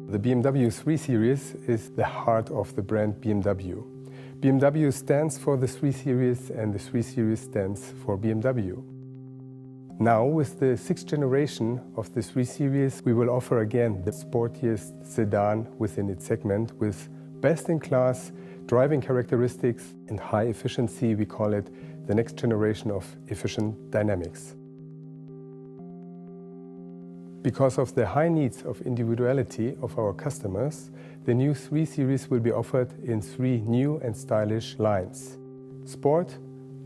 The BMW 3 Series is the heart of the brand BMW. BMW stands for the 3 Series and the 3 Series stands for BMW. Now, with the 6th generation of the 3 Series, we will offer again the sportiest sedan within its segment with best-in-class driving characteristics and high efficiency. We call it the next generation of efficient dynamics. Because of the high needs of individuality of our customers, the new 3 Series will be offered in 3 new and stylish lines: Sport,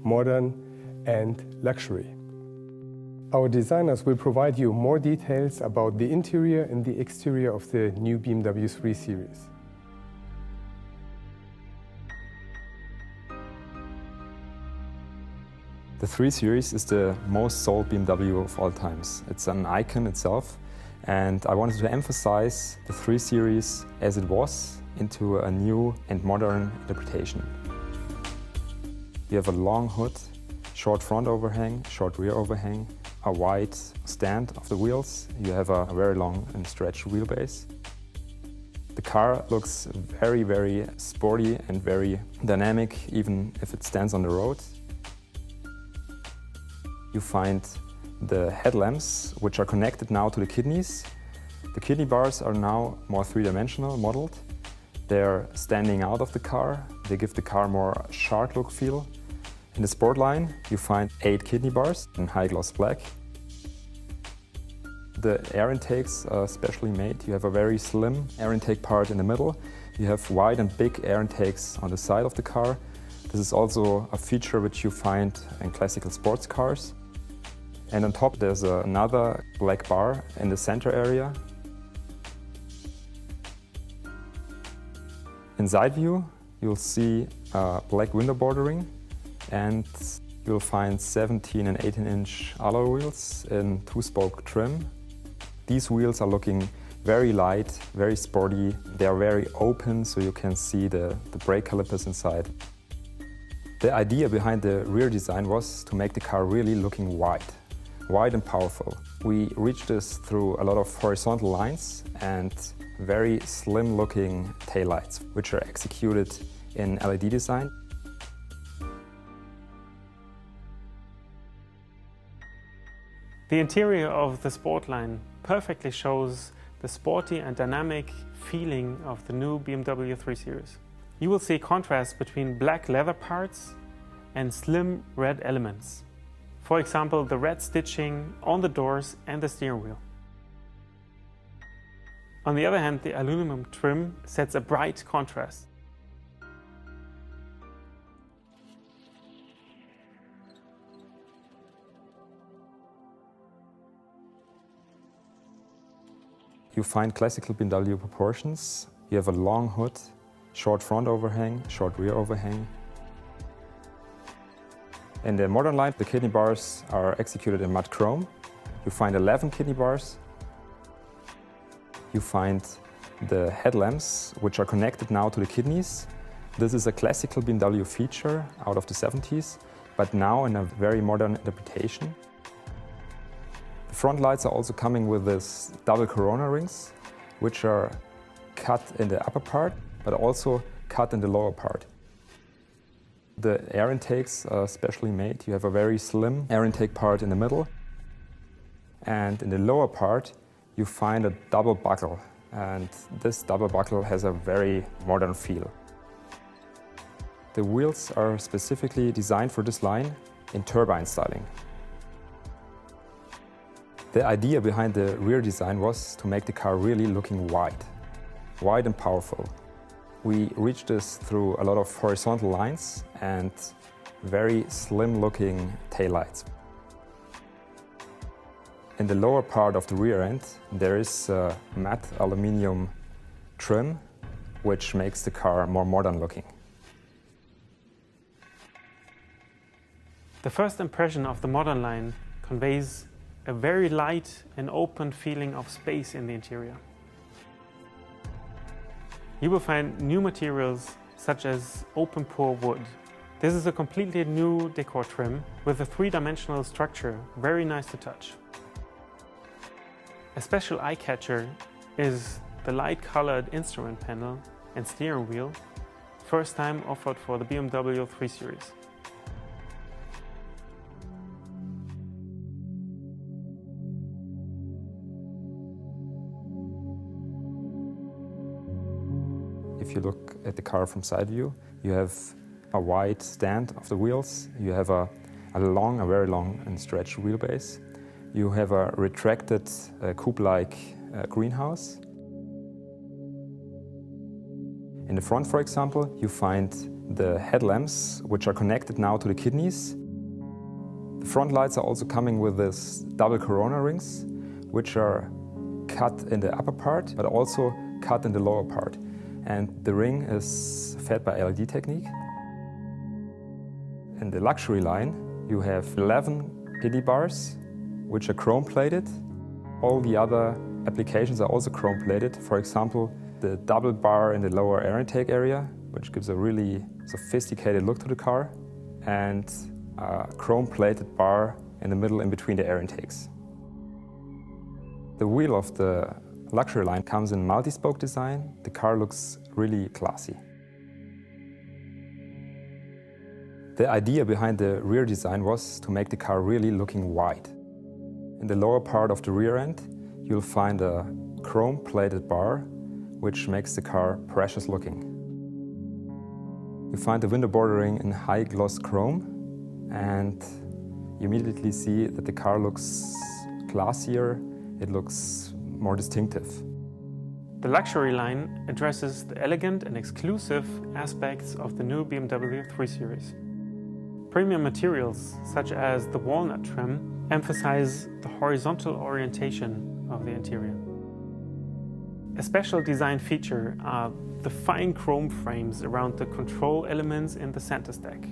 Modern and Luxury. Our designers will provide you more details about the interior and the exterior of the new BMW 3 Series. The 3 Series is the most sold BMW of all times. It's an icon itself, and I wanted to emphasize the 3 Series as it was into a new and modern interpretation. You have a long hood, short front overhang, short rear overhang, a wide stand of the wheels. You have a very long and stretched wheelbase. The car looks very, very sporty and very dynamic, even if it stands on the road. You find the headlamps, which are connected now to the kidneys. The kidney bars are now more three-dimensional modeled. They're standing out of the car. They give the car more sharp look feel. In the sport line, you find 8 kidney bars in high gloss black. The air intakes are specially made. You have a very slim air intake part in the middle. You have wide and big air intakes on the side of the car. This is also a feature which you find in classical sports cars. And on top there's another black bar in the center area. In side view, you'll see black window bordering, and you'll find 17 and 18-inch alloy wheels in 2-spoke trim. These wheels are looking very light, very sporty. They are very open, so you can see the brake calipers inside. The idea behind the rear design was to make the car really looking wide and powerful. We reached this through a lot of horizontal lines and very slim-looking taillights, which are executed in LED design. The interior of the Sport line perfectly shows the sporty and dynamic feeling of the new BMW 3 Series. You will see contrast between black leather parts and slim red elements. For example, the red stitching on the doors and the steering wheel. On the other hand, the aluminum trim sets a bright contrast. You find classical BMW proportions. You have a long hood, short front overhang, short rear overhang. In the modern line, the kidney bars are executed in matte chrome. You find 11 kidney bars. You find the headlamps, which are connected now to the kidneys. This is a classical BMW feature out of the 70s, but now in a very modern interpretation. The front lights are also coming with this double corona rings, which are cut in the upper part, but also cut in the lower part. The air intakes are specially made. You have a very slim air intake part in the middle. And in the lower part, you find a double buckle. And this double buckle has a very modern feel. The wheels are specifically designed for this line in turbine styling. The idea behind the rear design was to make the car really looking wide and powerful. We reached this through a lot of horizontal lines and very slim-looking taillights. In the lower part of the rear end, there is a matte aluminium trim, which makes the car more modern looking. The first impression of the modern line conveys a very light and open feeling of space in the interior. You will find new materials such as open pore wood. This is a completely new decor trim with a 3-dimensional structure, very nice to touch. A special eye-catcher is the light-colored instrument panel and steering wheel, first time offered for the BMW 3 Series. If you look at the car from side view, you have a wide stand of the wheels, you have a very long and stretched wheelbase, you have a retracted coupe-like greenhouse. In the front, for example, you find the headlamps, which are connected now to the kidneys. The front lights are also coming with this double corona rings, which are cut in the upper part, but also cut in the lower part. And the ring is fed by LED technique. In the luxury line, you have 11 kidney bars, which are chrome-plated. All the other applications are also chrome-plated. For example, the double bar in the lower air intake area, which gives a really sophisticated look to the car, and a chrome-plated bar in the middle in between the air intakes. The wheel of the luxury line comes in multi-spoke design. The car looks really classy. The idea behind the rear design was to make the car really looking wide. In the lower part of the rear end, you'll find a chrome-plated bar, which makes the car precious looking. You find the window bordering in high gloss chrome, and you immediately see that the car looks classier, it looks more distinctive. The luxury line addresses the elegant and exclusive aspects of the new BMW 3 Series. Premium materials, such as the walnut trim, emphasize the horizontal orientation of the interior. A special design feature are the fine chrome frames around the control elements in the center stack.